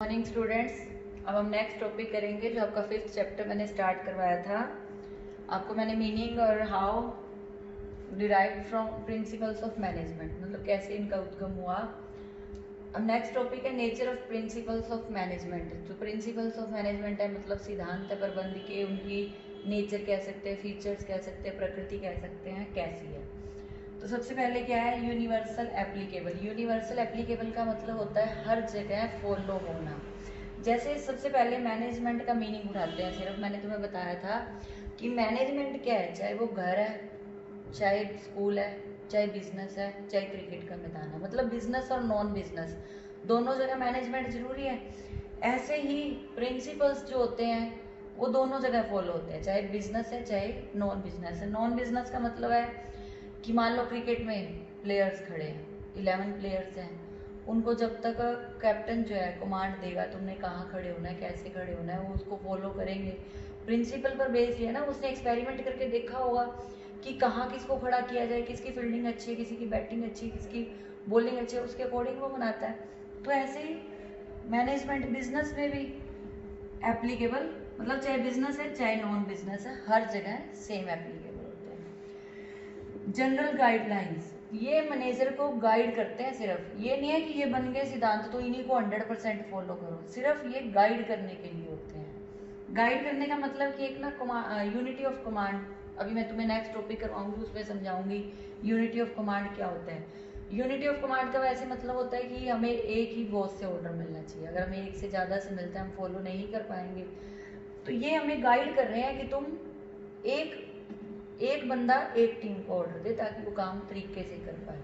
Morning students. अब हम next topic करेंगे जो आपका 5th चैप्टर मैंने स्टार्ट करवाया था। आपको मैंने मीनिंग और how derive from principles of management, मतलब कैसे इनका उद्गम हुआ। अब नेक्स्ट टॉपिक है nature of principles of management. जो प्रिंसिपल्स ऑफ मैनेजमेंट है मतलब सिद्धांत है प्रबंध के, उनकी नेचर कह सकते हैं, फीचर्स कह सकते हैं, प्रकृति कह सकते हैं, कैसी है। तो सबसे पहले क्या है, यूनिवर्सल एप्लीकेबल। यूनिवर्सल एप्लीकेबल का मतलब होता है हर जगह फॉलो होना। जैसे सबसे पहले मैनेजमेंट का मीनिंग उठाते हैं। सिर्फ मैंने तुम्हें बताया था कि मैनेजमेंट क्या है, चाहे वो घर है, चाहे स्कूल है, चाहे बिजनेस है, चाहे क्रिकेट का मैदान है, मतलब बिजनेस और नॉन बिजनेस दोनों जगह मैनेजमेंट जरूरी है। ऐसे ही प्रिंसिपल्स जो होते हैं वो दोनों जगह फॉलो होते हैं, चाहे बिजनेस है चाहे नॉन बिजनेस है। नॉन बिजनेस का मतलब है कि मान लो क्रिकेट में प्लेयर्स खड़े हैं, 11 प्लेयर्स हैं, उनको जब तक कैप्टन जो है कमांड देगा तुमने कहाँ खड़े होना है, कैसे खड़े होना है, वो उसको फॉलो करेंगे। प्रिंसिपल पर बेस्ड है ना, उसने एक्सपेरिमेंट करके देखा होगा कि कहाँ किसको खड़ा किया जाए, किसकी फील्डिंग अच्छी है, किसी की बैटिंग अच्छी है, किसकी बॉलिंग अच्छी है, उसके अकॉर्डिंग वो बनाता है। तो ऐसे ही मैनेजमेंट बिजनेस में भी एप्लीकेबल, मतलब चाहे बिजनेस है चाहे नॉन बिजनेस है, हर जगह सेम एप्लीकेबल होते हैं। जनरल गाइडलाइंस, ये मैनेजर को गाइड करते हैं। सिर्फ ये नहीं है कि ये बन गए सिद्धांत तो इन्हीं को 100% फॉलो करो, सिर्फ ये गाइड करने के लिए होते हैं। गाइड करने का मतलब कि एक ना यूनिटी ऑफ कमांड, अभी मैं तुम्हें नेक्स्ट टॉपिक करवाऊंगी उसमें समझाऊंगी यूनिटी ऑफ कमांड क्या होता है। यूनिटी ऑफ कमांड का वैसे मतलब होता है कि हमें एक ही बॉस से ऑर्डर मिलना चाहिए। अगर हमें एक से ज़्यादा से मिलता है हम फॉलो नहीं कर पाएंगे। तो ये हमें गाइड कर रहे हैं कि तुम एक बंदा एक टीम को ऑर्डर दे ताकि वो काम तरीके से कर पाए।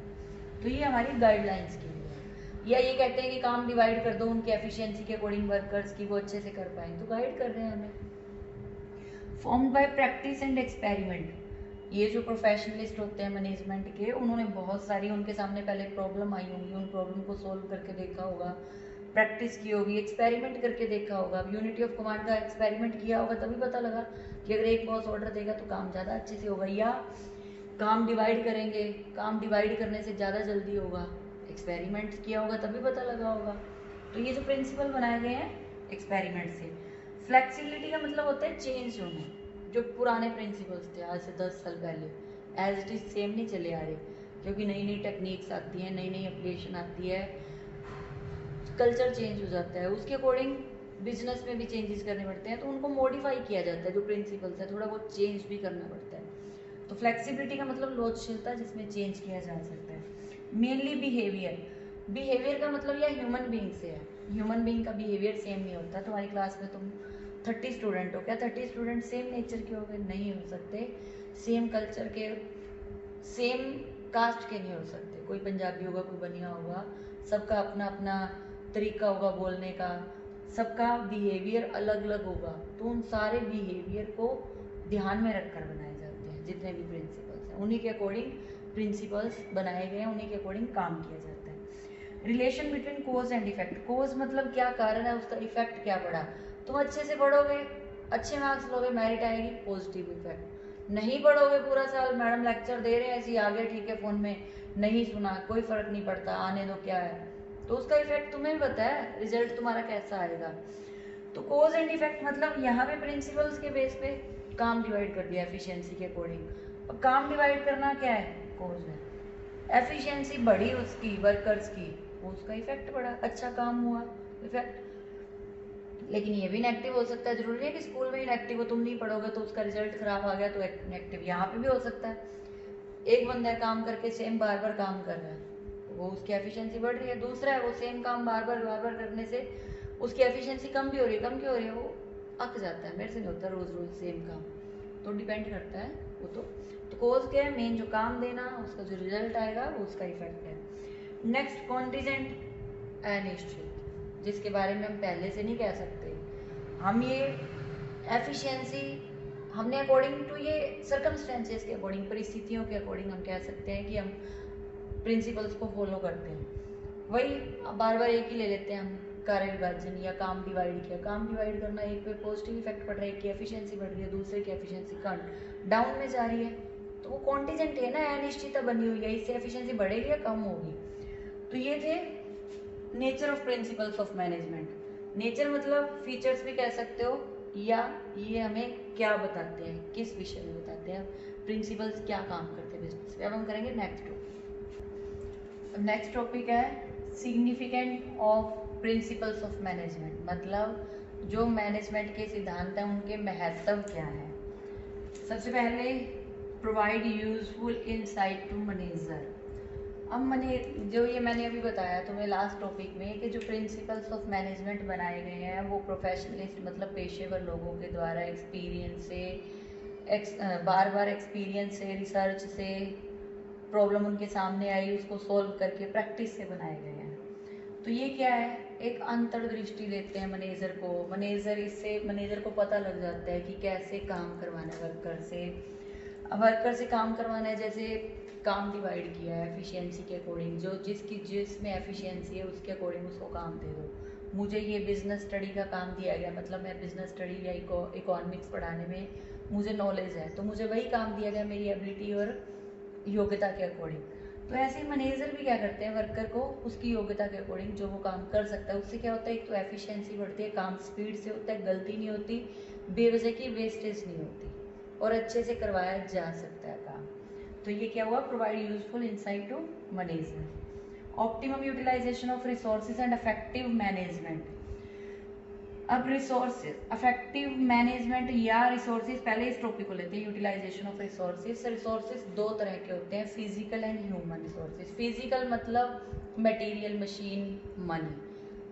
तो ये हमारी गाइडलाइंस के लिए है। या ये कहते हैं कि काम डिवाइड कर दो उनकी एफिशिएंसी के अकॉर्डिंग वर्कर्स की, वो अच्छे से कर पाए, तो गाइड कर रहे हैं हमें। Formed by practice and experiment, ये जो प्रोफेशनलिस्ट होते हैं मैनेजमेंट के, उन्होंने बहुत सारी, उनके सामने पहले प्रॉब्लम आई होंगी, उन प्रॉब्लम को सोल्व करके देखा होगा, प्रैक्टिस की होगी, एक्सपेरिमेंट करके देखा होगा। अब यूनिटी ऑफ कमांड का एक्सपेरिमेंट किया होगा तभी पता लगा कि अगर एक बॉस ऑर्डर देगा तो काम ज़्यादा अच्छे से होगा, या काम डिवाइड करेंगे, काम डिवाइड करने से ज़्यादा जल्दी होगा। एक्सपेरिमेंट किया होगा तभी पता लगा होगा। तो ये जो प्रिंसिपल बनाए गए हैं एक्सपेरिमेंट से। फ्लेक्सिबिलिटी का मतलब होता है चेंज होना। जो पुराने प्रिंसिपल्स थे आज से 10 साल पहले एज इट इज सेम नहीं चले आ रहे, क्योंकि नई नई टेक्निक्स आती हैं, नई नई एप्लीकेशन आती है, कल्चर चेंज हो जाता है, उसके अकॉर्डिंग बिजनेस में भी चेंजेस करने पड़ते हैं, तो उनको मॉडिफाई किया जाता है। जो प्रिंसिपल्स है थोड़ा बहुत चेंज भी करना पड़ता है। तो फ्लेक्सिबिलिटी का मतलब लोचशीलता जिसमें चेंज किया जा सकता है। मेनली बिहेवियर, बिहेवियर का मतलब यह ह्यूमन बीइंग से है। ह्यूमन बीइंग का बिहेवियर सेम नहीं होता। तुम्हारी क्लास में तुम 30 स्टूडेंट हो, क्या 30 स्टूडेंट सेम नेचर के हो गए? नहीं हो सकते। सेम कल्चर के, सेम कास्ट के नहीं हो सकते। कोई पंजाबी होगा, कोई बनिया होगा, सबका अपना अपना तरीका होगा बोलने का, सबका बिहेवियर अलग अलग होगा। तो उन सारे बिहेवियर को ध्यान में रखकर बनाए जाते हैं जितने भी प्रिंसिपल्स हैं, उन्हीं के अकॉर्डिंग प्रिंसिपल्स बनाए गए हैं, उन्हीं के अकॉर्डिंग काम किया जाता है। Relation between cause and effect, cause मतलब क्या कारण है, उसका इफेक्ट क्या पड़ा। तुम अच्छे से पढ़ोगे, अच्छे मार्क्स लोगे, मेरिट आएगी, पॉजिटिव इफेक्ट। नहीं पढ़ोगे पूरा साल, मैडम लेक्चर दे रहे हैं ऐसे ही आ गया ठीक है फोन में, नहीं सुना, कोई फर्क नहीं पड़ता, आने दो क्या है, तो उसका इफेक्ट तुम्हें भी पता है, रिजल्ट तुम्हारा कैसा आएगा। तो कोज एंड इफेक्ट मतलब यहाँ पे प्रिंसिपल्स के बेस पे काम डिवाइड कर दिया एफिशिएंसी के अकॉर्डिंग। अब काम डिवाइड करना क्या है, कोज है। एफिशिएंसी बढ़ी उसकी वर्कर्स की, उसका इफेक्ट बढ़ा, अच्छा काम हुआ, इफेक्ट। लेकिन ये भी नेगेटिव हो सकता है, जरूरी है कि स्कूल में ही नेगेटिव हो, तुम नहीं पढ़ोगे तो उसका रिजल्ट खराब आ गया तो नेगेटिव यहाँ पे भी हो सकता है। एक बंदा काम करके सेम बार बार काम कर रहा है, वो उसकी एफिशिएंसी बढ़ रही है। दूसरा है वो सेम काम बार बार करने से उसकी एफिशिएंसी कम भी हो रही है, कम क्यों हो रही है, वो अक जाता है, मेरे से नहीं होता रोज रोज सेम काम, तो डिपेंड करता है वो। तो कोज क्या है, मेन जो काम देना, उसका जो रिजल्ट आएगा वो उसका इफेक्ट है। नेक्स्ट कॉन्टीजेंट अनिश्चित, जिसके बारे में हम पहले से नहीं कह सकते। हम ये एफिशिएंसी हमने अकॉर्डिंग टू ये सर्कमस्टेंसेस के अकॉर्डिंग, परिस्थितियों के अकॉर्डिंग हम कह सकते हैं कि हम प्रिंसिपल्स को फॉलो करते हैं। वही बार बार एक ही ले लेते हैं हम, कार्य विभाजन या काम डिवाइड किया, काम डिवाइड करना, एक पे पॉजिटिव इफेक्ट पड़ रहा है, एक की एफिशिएंसी बढ़ रही है, दूसरे की एफिशिएंसी डाउन में जा रही है, तो वो कॉन्टीजेंट है ना, अनिश्चितता बनी हुई है, इससे एफिशिएंसी बढ़ेगी या कम होगी। तो ये थे nature of principles of management. Nature मतलब फीचर्स भी कह सकते हो, या ये हमें क्या बताते हैं, किस विषय में बताते हैं, प्रिंसिपल्स क्या काम करते हैं बिजनेस पे। अब हम करेंगे नेक्स्ट टॉपिक। नेक्स्ट टॉपिक है significant of principles of management, मतलब जो मैनेजमेंट के सिद्धांत हैं उनके महत्व क्या है। सबसे पहले provide useful insight to manager. अब जो ये मैंने अभी बताया तुम्हें लास्ट टॉपिक में कि जो प्रिंसिपल्स ऑफ मैनेजमेंट बनाए गए हैं वो प्रोफेशनलिस्ट मतलब पेशेवर लोगों के द्वारा एक्सपीरियंस से बार बार एक्सपीरियंस से, रिसर्च से, प्रॉब्लम उनके सामने आई उसको सॉल्व करके प्रैक्टिस से बनाए गए हैं। तो ये क्या है, एक अंतर्दृष्टि देते हैं मैनेजर को। मैनेजर को पता लग जाता है कि कैसे काम करवाना है वर्कर से काम करवाना है। जैसे काम डिवाइड किया है एफिशिएंसी के अकॉर्डिंग, जो जिसमें एफिशिएंसी है उसके अकॉर्डिंग उसको काम दे दो। मुझे ये बिजनेस स्टडी का काम दिया गया, मतलब मैं बिजनेस स्टडी या इकोनॉमिक्स पढ़ाने में मुझे नॉलेज है, तो मुझे वही काम दिया गया मेरी एबिलिटी और योग्यता के अकॉर्डिंग। तो ऐसे ही मैनेजर भी क्या करते हैं, वर्कर को उसकी योग्यता के अकॉर्डिंग जो वो काम कर सकता है उससे क्या होता है, एक तो एफिशिएंसी बढ़ती है, काम स्पीड से होता है, गलती नहीं होती, बेवजह की वेस्टेज नहीं होती और अच्छे से करवाया जा सकता है काम। तो ये क्या हुआ, provide useful insight to management. Optimum utilisation of resources and effective management. अब रिसोर्सेज, इफेक्टिव मैनेजमेंट या रिसोर्सेज, पहले इस टॉपिक को लेते हैं, यूटिलाइजेशन ऑफ रिसोर्सेज। रिसोर्सेज दो तरह के होते हैं, physical and human resources. Physical मतलब मटेरियल, मशीन, मनी,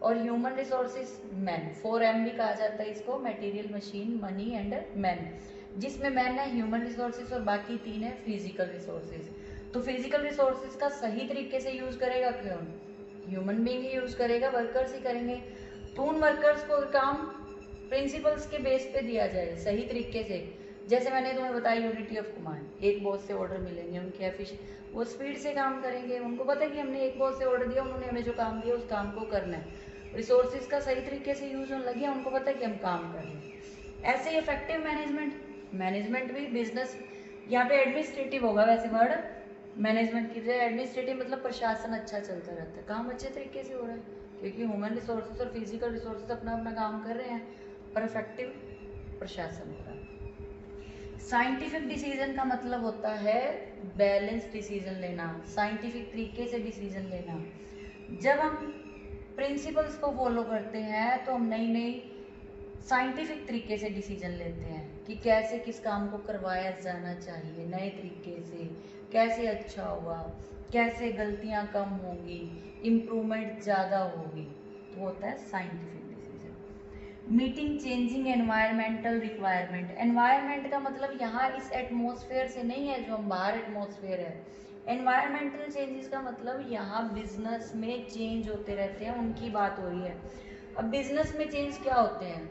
और ह्यूमन रिसोर्सेज मैन, 4M भी कहा जाता है इसको, material, machine, money and man, जिसमें मैन है ह्यूमन रिसोर्सेज और बाकी 3 है फिजिकल रिसोर्सेज। तो फिजिकल रिसोर्सेज का सही तरीके से यूज करेगा कौन, ह्यूमन बीइंग ही यूज करेगा, वर्कर्स ही करेंगे। तो उन वर्कर्स को काम प्रिंसिपल्स के बेस पे दिया जाए सही तरीके से। जैसे मैंने तुम्हें बताया यूनिटी ऑफ कमांड, एक बॉस से ऑर्डर मिलेंगे, उनके वो स्पीड से काम करेंगे, उनको पता है कि हमने एक बॉस से ऑर्डर दिया, उन्होंने हमें जो काम दिया उस काम को करना है। रिसोर्सेज का सही तरीके से यूज होने लगे, उनको पता है कि हम काम कर रहे हैं। ऐसे ही इफेक्टिव मैनेजमेंट भी बिजनेस, यहाँ पे एडमिनिस्ट्रेटिव होगा वैसे वर्ड मैनेजमेंट की जगह, एडमिनिस्ट्रेटिव मतलब प्रशासन अच्छा चलता रहता है, काम अच्छे तरीके से हो रहा है, क्योंकि ह्यूमन रिसोर्सेज और फिजिकल रिसोर्सेज अपना अपना काम कर रहे हैं, पर इफेक्टिव प्रशासन हो रहा है। साइंटिफिक डिसीजन का मतलब होता है बैलेंस डिसीजन लेना, साइंटिफिक तरीके से डिसीजन लेना। जब हम प्रिंसिपल्स को फॉलो करते हैं तो हम नई साइंटिफिक तरीके से डिसीजन लेते हैं कि कैसे किस काम को करवाया जाना चाहिए, नए तरीके से कैसे अच्छा होगा, कैसे गलतियां कम होंगी, इम्प्रूवमेंट ज़्यादा होगी, तो होता है scientific decision. Meeting changing environmental requirement. Environment का मतलब यहाँ इस एटमॉस्फेयर से नहीं है जो हम बाहर एटमॉस्फेयर है, एनवायरमेंटल चेंजेस का मतलब यहाँ बिजनेस में चेंज होते रहते हैं, उनकी बात हो रही है। अब बिजनेस में चेंज क्या होते हैं,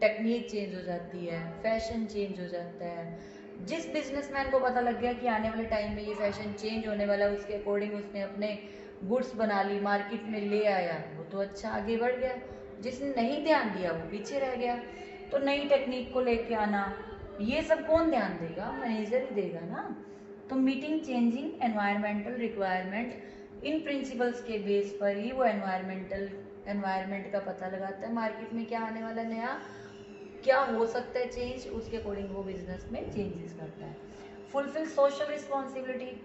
टेक्निक चेंज हो जाती है, फैशन चेंज हो जाता है। जिस बिजनेसमैन को पता लग गया कि आने वाले टाइम में ये फैशन चेंज होने वाला है, उसके अकॉर्डिंग उसने अपने गुड्स बना ली, मार्केट में ले आया, वो तो अच्छा आगे बढ़ गया। जिसने नहीं ध्यान दिया वो पीछे रह गया। तो नई टेक्निक को लेके आना, ये सब कौन ध्यान देगा, मैनेजर ही देगा ना। तो मीटिंग चेंजिंग एनवायरमेंटल रिक्वायरमेंट, इन प्रिंसिपल्स के बेस पर ही वो एनवायरमेंट का पता लगाता है, मार्केट में क्या आने वाला नया, क्या हो सकता है चेंज, उसके अकॉर्डिंग वो बिजनेस में चेंजेस करता है। Fulfil social responsibility.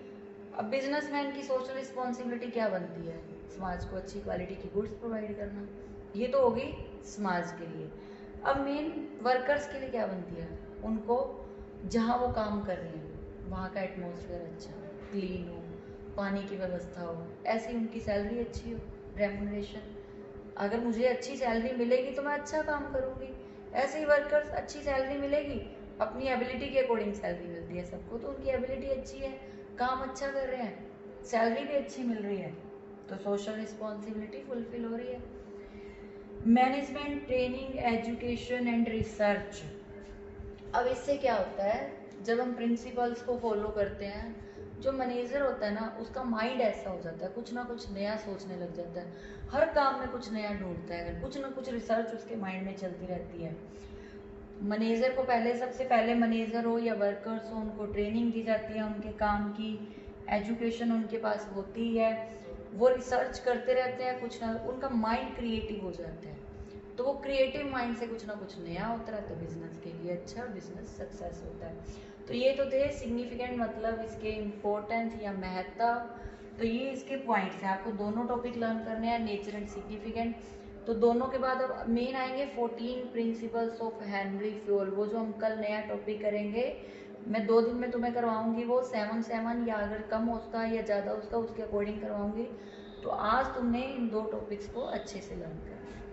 अब बिजनेसमैन की सोशल रिस्पॉन्सिबिलिटी क्या बनती है, समाज को अच्छी क्वालिटी की गुड्स प्रोवाइड करना, ये तो होगी समाज के लिए। अब मेन वर्कर्स के लिए क्या बनती है, उनको जहाँ वो काम कर रहे हैं वहाँ का एटमॉस्फेयर अच्छा हो, क्लीन हो, पानी की व्यवस्था हो, ऐसी उनकी सैलरी अच्छी हो, रेम्यूनरेशन, अगर मुझे अच्छी सैलरी मिलेगी तो मैं अच्छा काम करूँगी। ऐसे ही वर्कर्स, अच्छी सैलरी मिलेगी, अपनी एबिलिटी के अकॉर्डिंग सैलरी मिलती है सबको, तो उनकी एबिलिटी अच्छी है, काम अच्छा कर रहे हैं, सैलरी भी अच्छी मिल रही है, तो सोशल रिस्पॉन्सिबिलिटी फुलफिल हो रही है। Management training education and research. अब इससे क्या होता है, जब हम प्रिंसिपल्स को फॉलो करते हैं, जो मैनेजर होता है ना उसका माइंड ऐसा हो जाता है, कुछ ना कुछ नया सोचने लग जाता है, हर काम में कुछ नया ढूंढता है, कुछ ना कुछ रिसर्च उसके माइंड में चलती रहती है। मैनेजर को सबसे पहले मैनेजर हो या वर्कर्स हो, उनको ट्रेनिंग दी जाती है उनके काम की, एजुकेशन उनके पास होती है, वो रिसर्च करते रहते हैं, कुछ ना, उनका माइंड क्रिएटिव हो जाता है। तो वो क्रिएटिव माइंड से कुछ ना कुछ नया होता है, तो बिजनेस के लिए अच्छा, बिजनेस सक्सेस होता है। तो ये तो थे सिग्निफिकेंट, मतलब इसके इम्पोर्टेंस या महत्व। तो ये इसके पॉइंट्स हैं, आपको दोनों टॉपिक लर्न करने हैं, नेचर एंड सिग्निफिकेंट। तो दोनों के बाद अब मेन आएंगे 14 प्रिंसिपल्स ऑफ हेनरी फ्योल, वो जो हम कल नया टॉपिक करेंगे, मैं 2 दिन में तुम्हें करवाऊंगी वो 7 या अगर कम होता है या ज़्यादा उसका उसके अकॉर्डिंग करवाऊंगी। तो आज तुमने इन 2 टॉपिक्स को अच्छे से लर्न करना है।